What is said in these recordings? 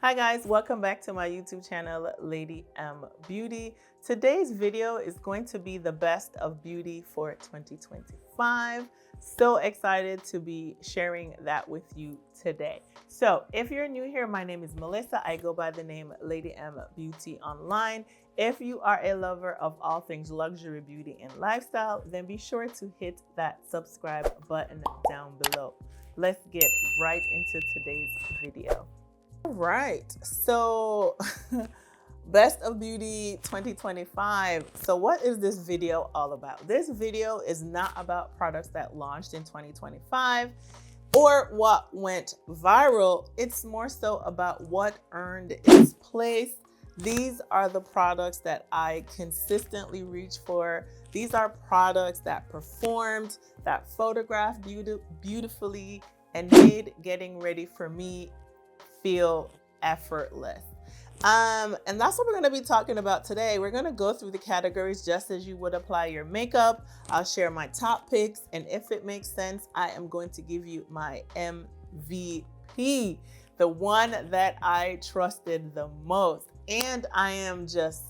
Hi guys, welcome back to my YouTube channel, Lady Beauty. Today's video is going to be the best of beauty for 2025. So excited to be sharing that with you today. So if you're new here, my name is Melissa. I go by the name Lady Beauty online. If you are a lover of all things luxury, beauty, and lifestyle, then be sure to hit that subscribe button down below. Let's get right into today's video. All right, so best of beauty 2025. So what is this video all about? This video is not about products that launched in 2025 or what went viral. It's more so about what earned its place. These are the products that I consistently reach for. These are products that performed, that photographed beautifully, and made getting ready for me feel effortless. And that's what we're going to be talking about today. We're going to go through the categories just as you would apply your makeup. I'll share my top picks, and if it makes sense, I am going to give you my MVP, the one that I trusted the most. And I am just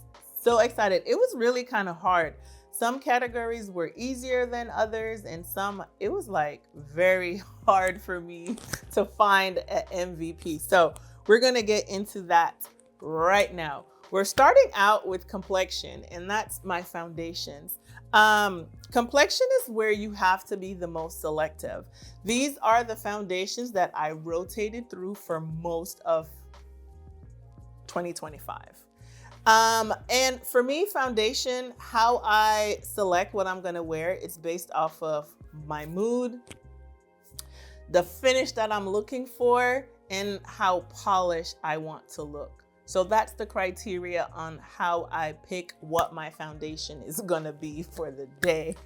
so excited. It was really kind of hard. Some categories were easier than others, and some it was like very hard for me to find an MVP. So we're gonna get into that right now. We're starting out with complexion, and that's my foundations. Complexion is where you have to be the most selective. These are the foundations that I rotated through for most of 2025. And for me, foundation, how I select what I'm gonna wear, it's based off of my mood, the finish that I'm looking for, and how polished I want to look. So that's the criteria on how I pick what my foundation is gonna be for the day.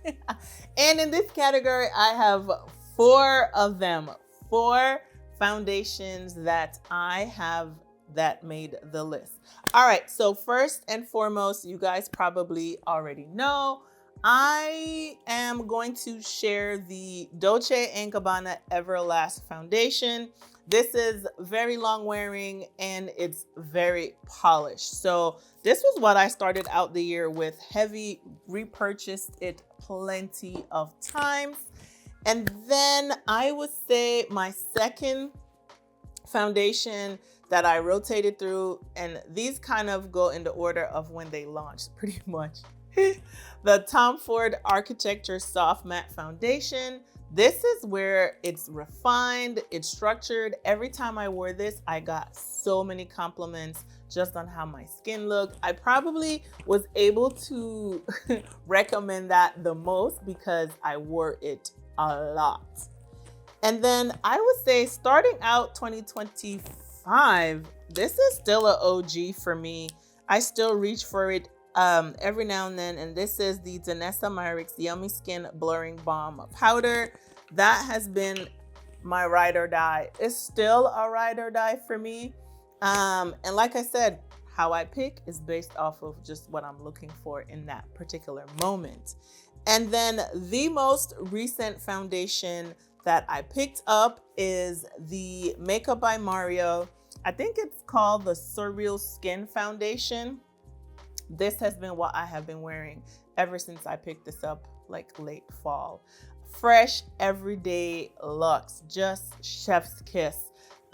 And in this category, I have 4 of them, 4 foundations that I have that made the list. All right, so first and foremost, you guys probably already know, I am going to share the Dolce & Gabbana Everlast foundation. This is very long wearing and it's very polished. So this was what I started out the year with, heavy, repurchased it plenty of times. And then I would say my second foundation that I rotated through, and these kind of go in the order of when they launched pretty much. The Tom Ford Architecture Soft Matte Foundation. This is where it's refined, it's structured. Every time I wore this, I got so many compliments just on how my skin looked. I probably was able to recommend that the most because I wore it a lot. And then I would say starting out 2025, this is still an OG for me. I still reach for it every now and then. And this is the Danessa Myricks Yummy Skin Blurring Balm Powder. That has been my ride or die. It's still a ride or die for me. And like I said, how I pick is based off of just what I'm looking for in that particular moment. And then the most recent foundation that I picked up is the Makeup by Mario. I think it's called the Surreal Skin Foundation. This has been what I have been wearing ever since I picked this up, like late fall. Fresh, everyday looks, just chef's kiss.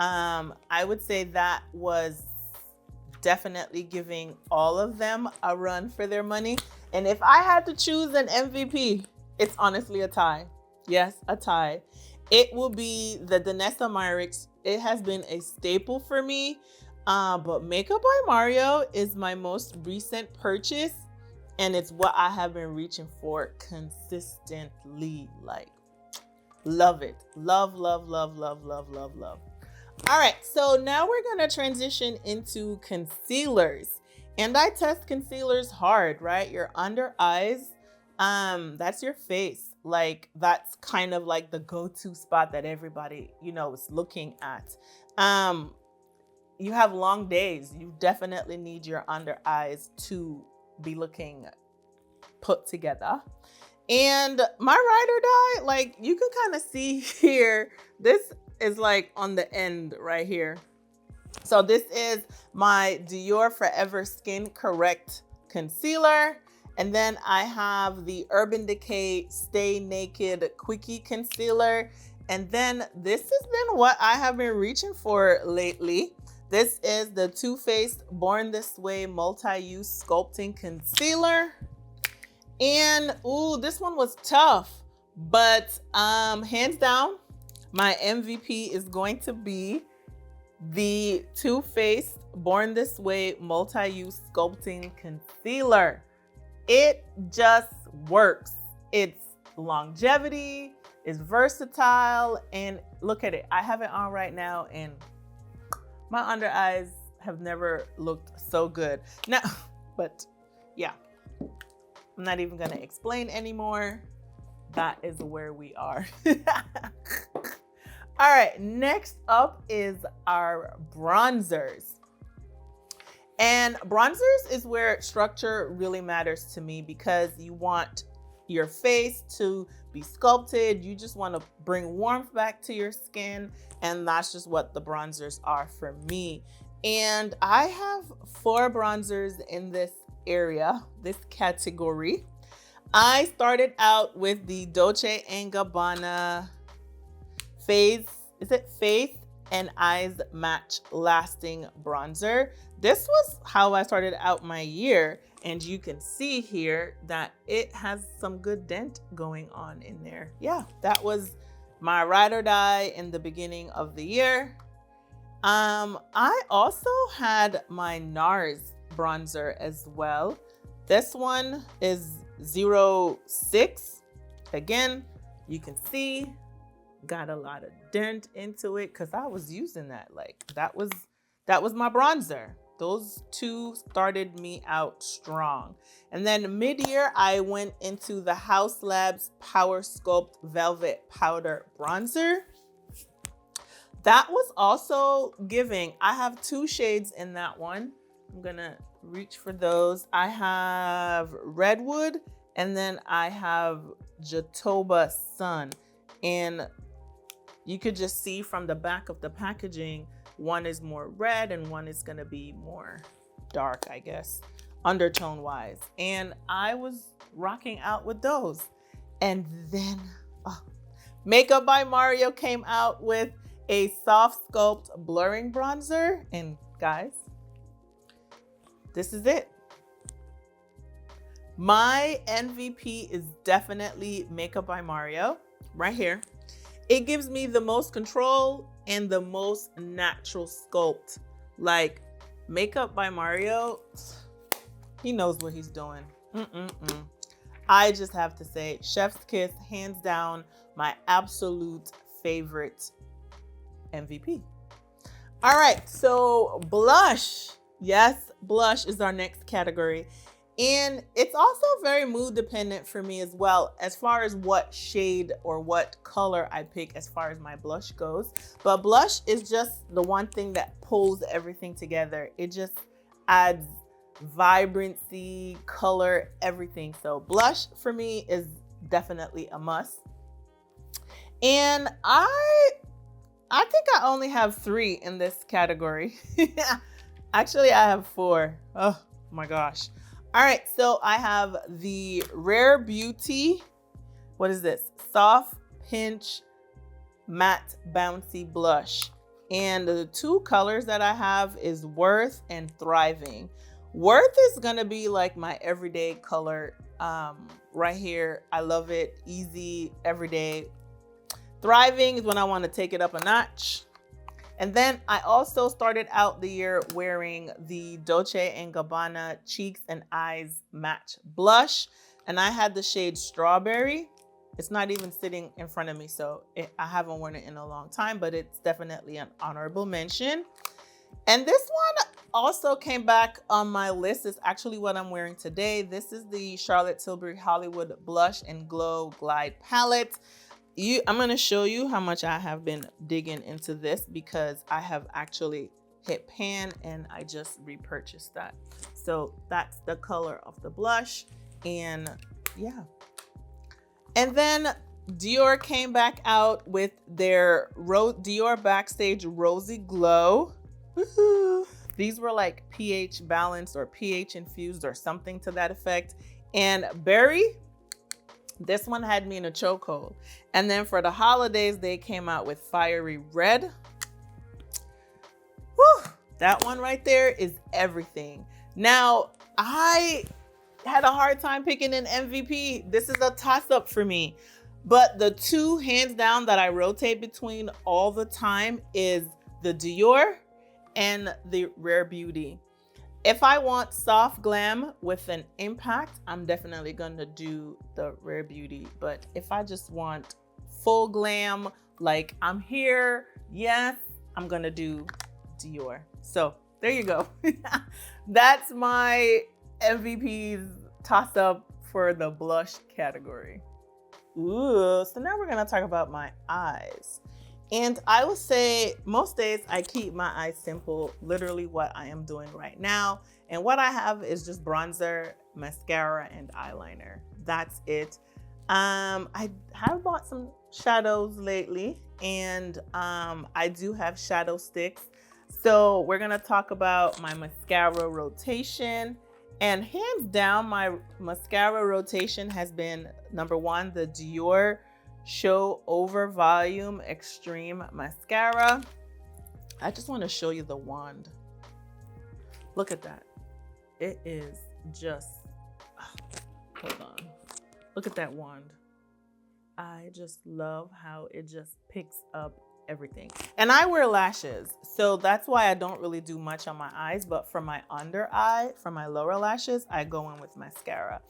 I would say that was definitely giving all of them a run for their money. And if I had to choose an MVP, it's honestly a tie. Yes, a tie. It will be the Danessa Myricks. It has been a staple for me. But Makeup by Mario is my most recent purchase. And it's what I have been reaching for consistently. Like, love it. Love, love, love, love, love, love, love. All right, so now we're going to transition into concealers. And I test concealers hard, right? Your under eyes, that's your face. Like, that's kind of like the go-to spot that everybody, is looking at. You have long days. You definitely need your under eyes to be looking put together. And my ride or die, like you can kind of see here, this is like on the end right here. So this is my Dior Forever Skin Correct Concealer. And then I have the Urban Decay Stay Naked Quickie Concealer. And then this has been what I have been reaching for lately. This is the Too Faced Born This Way Multi-Use Sculpting Concealer. And ooh, this one was tough, but hands down, my MVP is going to be the Too Faced Born This Way Multi-Use Sculpting Concealer. It just works. It's longevity, it's versatile, and look at it. I have it on right now, and my under eyes have never looked so good. Now, but yeah, I'm not even gonna explain anymore. That is where we are. All right, next up is our bronzers. And bronzers is where structure really matters to me, because you want your face to be sculpted. You just want to bring warmth back to your skin. And that's just what the bronzers are for me. And I have 4 bronzers in this area, this category. I started out with the Dolce & Gabbana Faith and Eyes Match Lasting Bronzer. This was how I started out my year, and you can see here that it has some good dent going on in there. Yeah, that was my ride or die in the beginning of the year. I also had my NARS bronzer as well. This one is 06. Again, you can see got a lot of dent into it because I was using that. Like that was my bronzer. Those 2 started me out strong. And then mid-year, I went into the Haus Labs Power Sculpt Velvet Powder Bronzer. That was also giving. I have 2 shades in that one. I'm gonna reach for those. I have Redwood, and then I have Jatoba Sun. And you could just see from the back of the packaging, one is more red and one is gonna be more dark, I guess, undertone wise. And I was rocking out with those. And then Makeup by Mario came out with a Soft Sculpt Blurring Bronzer. And guys, this is it. My MVP is definitely Makeup by Mario, right here. It gives me the most control and the most natural sculpt. Like Makeup by Mario, he knows what he's doing. I just have to say, chef's kiss, hands down, my absolute favorite MVP. All right, so blush. Yes, blush is our next category. And it's also very mood dependent for me as well, as far as what shade or what color I pick as far as my blush goes. But blush is just the one thing that pulls everything together. It just adds vibrancy, color, everything. So blush for me is definitely a must. And I think I only have 3 in this category. Actually, I have 4. Oh my gosh. All right, so I have the Rare Beauty, what is this? Soft Pinch Matte Bouncy Blush. And the 2 colors that I have is Worth and Thriving. Worth is gonna be like my everyday color right here. I love it, easy, everyday. Thriving is when I wanna take it up a notch. And then I also started out the year wearing the Dolce & Gabbana Cheeks and Eyes Match Blush. And I had the shade Strawberry. It's not even sitting in front of me, so I haven't worn it in a long time, but it's definitely an honorable mention. And this one also came back on my list. It's actually what I'm wearing today. This is the Charlotte Tilbury Hollywood Blush and Glow Glide Palette. I'm going to show you how much I have been digging into this, because I have actually hit pan and I just repurchased that. So that's the color of the blush. And yeah. And then Dior came back out with their Dior Backstage Rosy Glow. Woohoo. These were like pH balanced or pH infused or something to that effect. And berry, this one had me in a chokehold. And then for the holidays, they came out with fiery red. Whew, that one right there is everything. Now, I had a hard time picking an MVP. This is a toss-up for me. But the two hands down that I rotate between all the time is the Dior and the Rare Beauty. If I want soft glam with an impact, I'm definitely gonna do the Rare Beauty. But if I just want full glam, like I'm here, yes, I'm gonna do Dior. So there you go. That's my MVP's toss up for the blush category. Ooh, so now we're gonna talk about my eyes. And I would say most days I keep my eyes simple, literally what I am doing right now. And what I have is just bronzer, mascara, and eyeliner. That's it. I have bought some shadows lately, and I do have shadow sticks. So we're gonna talk about my mascara rotation. And hands down, my mascara rotation has been number one, the Dior Show Over Volume Extreme Mascara. I just want to show you the wand. Look at that. It is just, hold on. Look at that wand. I just love how it just picks up everything. And I wear lashes, so that's why I don't really do much on my eyes, but for my under eye, for my lower lashes, I go in with mascara.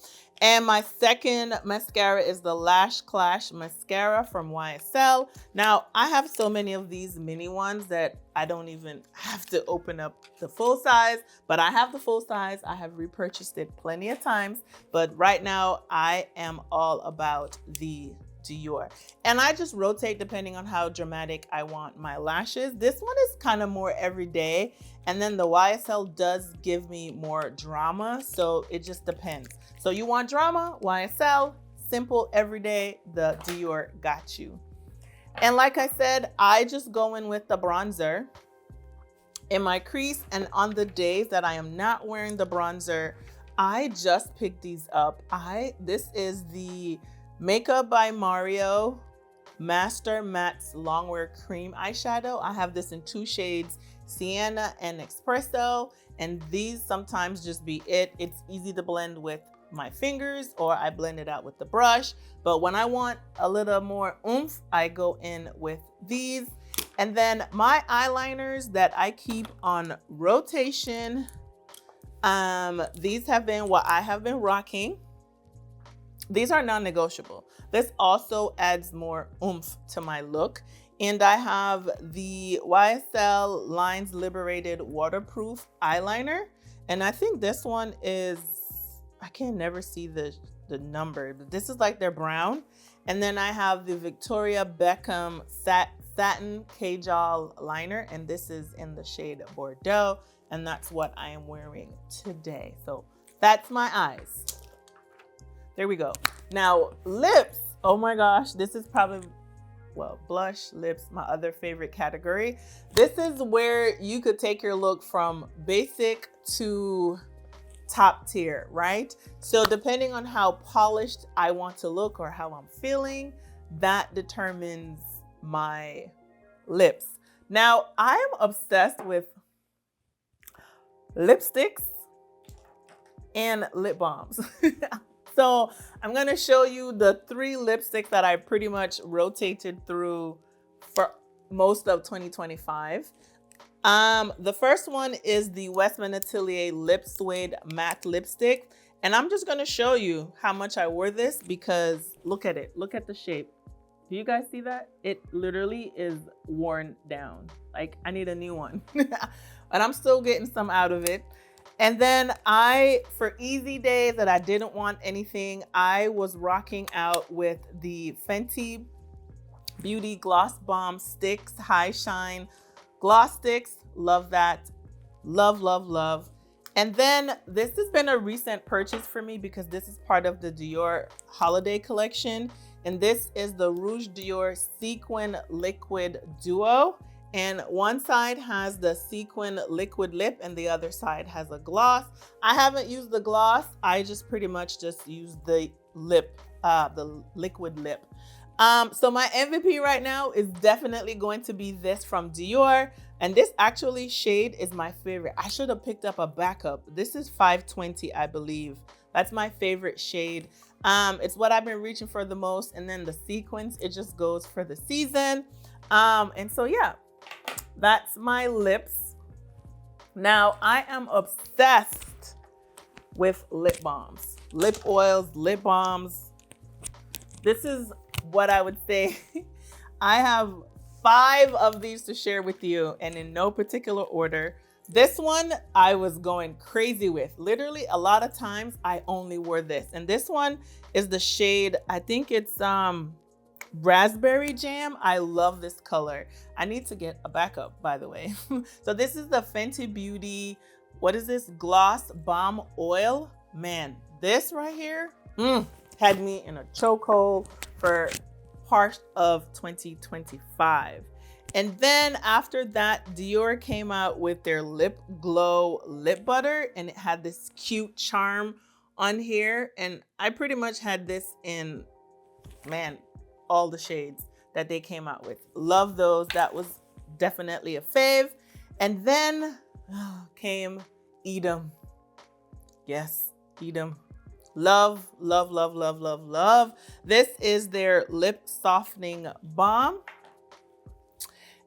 And my second mascara is the Lash Clash mascara from YSL. Now, I have so many of these mini ones that I don't even have to open up the full size, but I have the full size. I have repurchased it plenty of times, but right now I am all about the Dior. And I just rotate depending on how dramatic I want my lashes. This one is kind of more everyday, and then the YSL does give me more drama, so it just depends. So you want drama, YSL, simple everyday, the Dior got you. And like I said, I just go in with the bronzer in my crease, and on the days that I am not wearing the bronzer, I just pick these up. This is the Makeup by Mario Master Matte's Longwear Cream Eyeshadow. I have this in two shades, Sienna and Espresso, and these sometimes just be it. It's easy to blend with my fingers, or I blend it out with the brush. But when I want a little more oomph, I go in with these. And then my eyeliners that I keep on rotation, these have been what I have been rocking. These are non-negotiable. This also adds more oomph to my look. And I have the YSL Lines Liberated Waterproof Eyeliner. And I think this one is, I can never see the number, but this is like their brown. And then I have the Victoria Beckham Satin Kajal Liner. And this is in the shade Bordeaux. And that's what I am wearing today. So that's my eyes. There we go. Now, lips. Oh my gosh, this is probably, well, blush, lips, my other favorite category. This is where you could take your look from basic to top tier, right? So depending on how polished I want to look or how I'm feeling, that determines my lips. Now, I'm obsessed with lipsticks and lip balms. So I'm gonna show you the 3 lipsticks that I pretty much rotated through for most of 2025. The first one is the Westman Atelier Lip Suede Matte Lipstick. And I'm just gonna show you how much I wore this because look at it, look at the shape. Do you guys see that? It literally is worn down. Like I need a new one. And I'm still getting some out of it. And then for easy days that I didn't want anything, I was rocking out with the Fenty Beauty Gloss Bomb Sticks High Shine Gloss Sticks. Love that. Love, love, love. And then this has been a recent purchase for me because this is part of the Dior holiday collection. And this is the Rouge Dior Sequin Liquid Duo. And one side has the sequin liquid lip and the other side has a gloss. I haven't used the gloss. I just pretty much just used the lip, the liquid lip. So my MVP right now is definitely going to be this from Dior. And this actually shade is my favorite. I should have picked up a backup. This is 520, I believe. That's my favorite shade. It's what I've been reaching for the most. And then the sequins, it just goes for the season. And so yeah, that's my lips. Now I am obsessed with lip balms, lip oils, lip balms. This is what I would say. I have 5 of these to share with you, and in no particular order. This one I was going crazy with. Literally a lot of times I only wore this. And this one is the shade, I think it's raspberry jam. I love this color. I need to get a backup, by the way. So this is the Fenty Beauty, what is this? Gloss Balm Oil. Man, this right here had me in a chokehold for part of 2025. And then after that, Dior came out with their Lip Glow Lip Butter, and it had this cute charm on here. And I pretty much had this in, man, all the shades that they came out with. Love those. That was definitely a fave. And then came Edam. Yes, Edam. Love, love, love, love, love, love. This is their lip softening balm.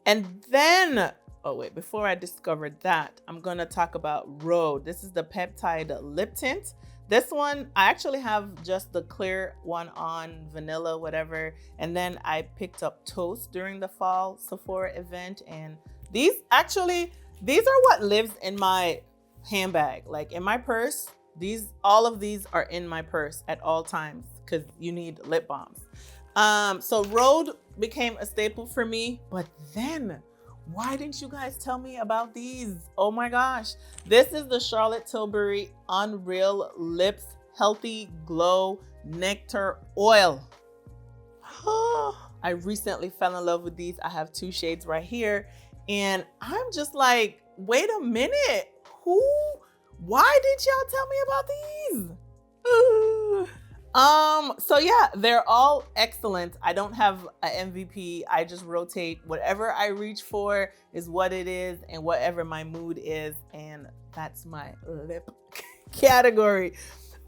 And then, oh wait, before I discovered that, I'm gonna talk about Rhode. This is the peptide lip tint. This one, I actually have just the clear one on, vanilla, whatever. And then I picked up Toast during the fall Sephora event. And these are what lives in my handbag. Like in my purse, all of these are in my purse at all times because you need lip balms. So Rhode became a staple for me, but then why didn't you guys tell me about these? Oh my gosh. This is the Charlotte Tilbury Unreal Lips Healthy Glow Nectar Oil. I recently fell in love with these. I have 2 shades right here, and I'm just like, wait a minute. Why did y'all tell me about these? So yeah, they're all excellent. I don't have an MVP. I just rotate. Whatever I reach for is what it is, and whatever my mood is, and that's my lip category.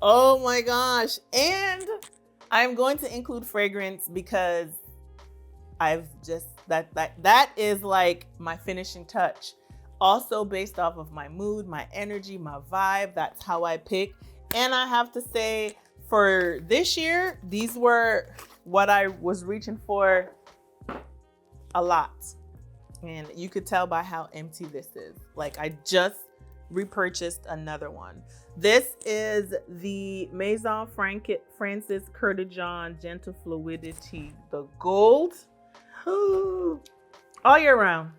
Oh my gosh. And I'm going to include fragrance because I've just, that is like my finishing touch. Also based off of my mood, my energy, my vibe. That's how I pick. And I have to say, for this year, these were what I was reaching for a lot. And you could tell by how empty this is. Like, I just repurchased another one. This is the Maison Francis Curtijon Gentle Fluidity, the gold. All year round.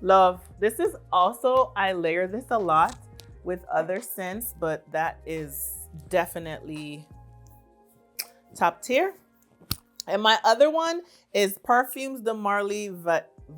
Love. This is also, I layer this a lot with other scents, but that is definitely top tier. And my other one is Parfums de Marly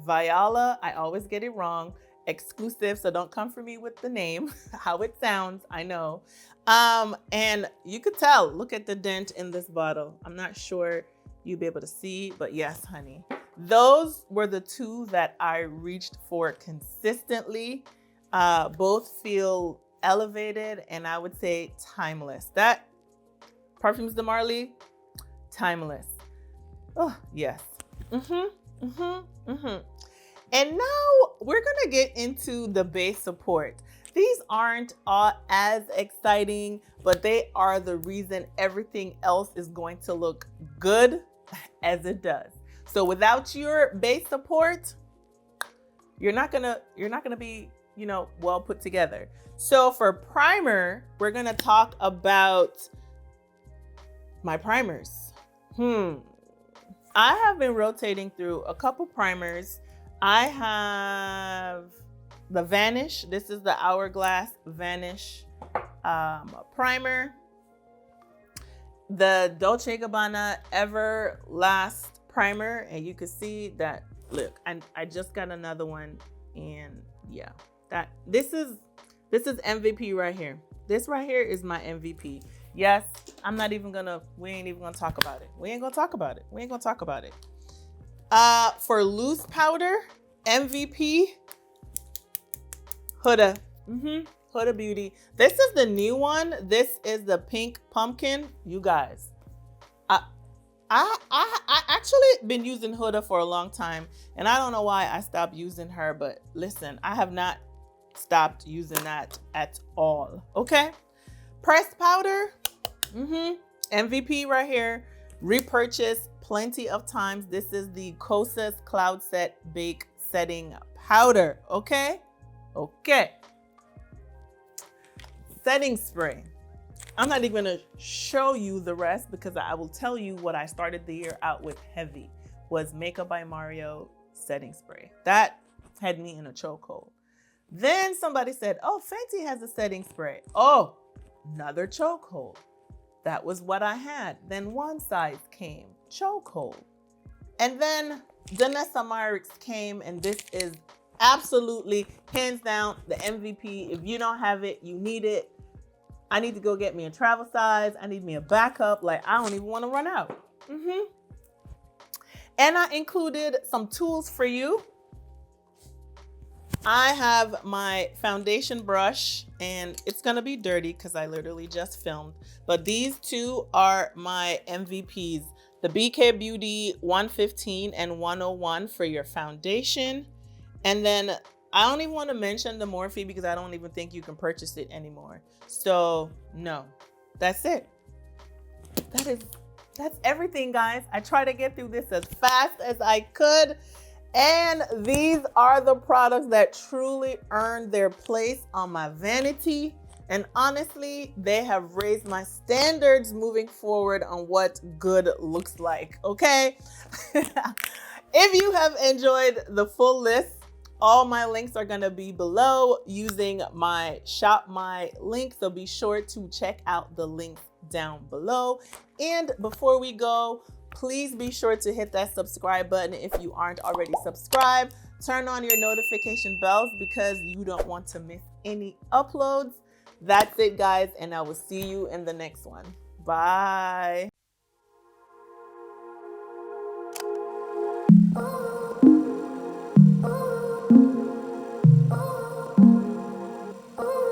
Viola. I always get it wrong. Exclusive, so don't come for me with the name, how it sounds, I know. And you could tell, look at the dent in this bottle. I'm not sure you'll be able to see, but yes, honey. Those were the 2 that I reached for consistently. Both feel elevated, and I would say timeless. That Parfums de Marly, timeless. Oh, yes. And now we're gonna get into the base support. These aren't as exciting, but they are the reason everything else is going to look good as it does. So without your base support, you're not gonna be, well put together. So for primer, we're gonna talk about my primers. I have been rotating through a couple primers. I have the Vanish. This is the Hourglass Vanish primer. The Dolce & Gabbana Everlast primer, and you can see that look, I just got another one, and yeah, this is MVP right here. This right here is my MVP. Yes, we ain't even gonna talk about it. We ain't gonna talk about it. For loose powder, MVP, Huda. Huda Beauty. This is the new one. This is the pink pumpkin. You guys, I actually been using Huda for a long time, and I don't know why I stopped using her, but listen, I have not stopped using that at all. Okay, pressed powder, MVP right here. Repurchase plenty of times. This is the Kosas Cloud Set Bake Setting Powder. Okay. Setting spray. I'm not even gonna show you the rest because I will tell you what I started the year out with heavy was Makeup by Mario setting spray. That had me in a chokehold. Then somebody said, oh, Fenty has a setting spray. Oh, another chokehold. That was what I had. Then one size came, chokehold. And then Danessa Myricks came, and this is absolutely hands down the MVP. If you don't have it, you need it. I need to go get me a travel size. I need me a backup. Like, I don't even want to run out. And I included some tools for you. I have my foundation brush, and it's going to be dirty because I literally just filmed. But these two are my MVPs. The BK Beauty 115 and 101 for your foundation. And then I don't even want to mention the Morphe because I don't even think you can purchase it anymore. So no, that's it. That's everything, guys. I try to get through this as fast as I could. And these are the products that truly earned their place on my vanity. And honestly, they have raised my standards moving forward on what good looks like, okay? If you have enjoyed the full list, all my links are gonna be below using my Shop My link. So be sure to check out the link down below. And before we go, please be sure to hit that subscribe button if you aren't already subscribed. Turn on your notification bells because you don't want to miss any uploads. That's it, guys, and I will see you in the next one. Bye.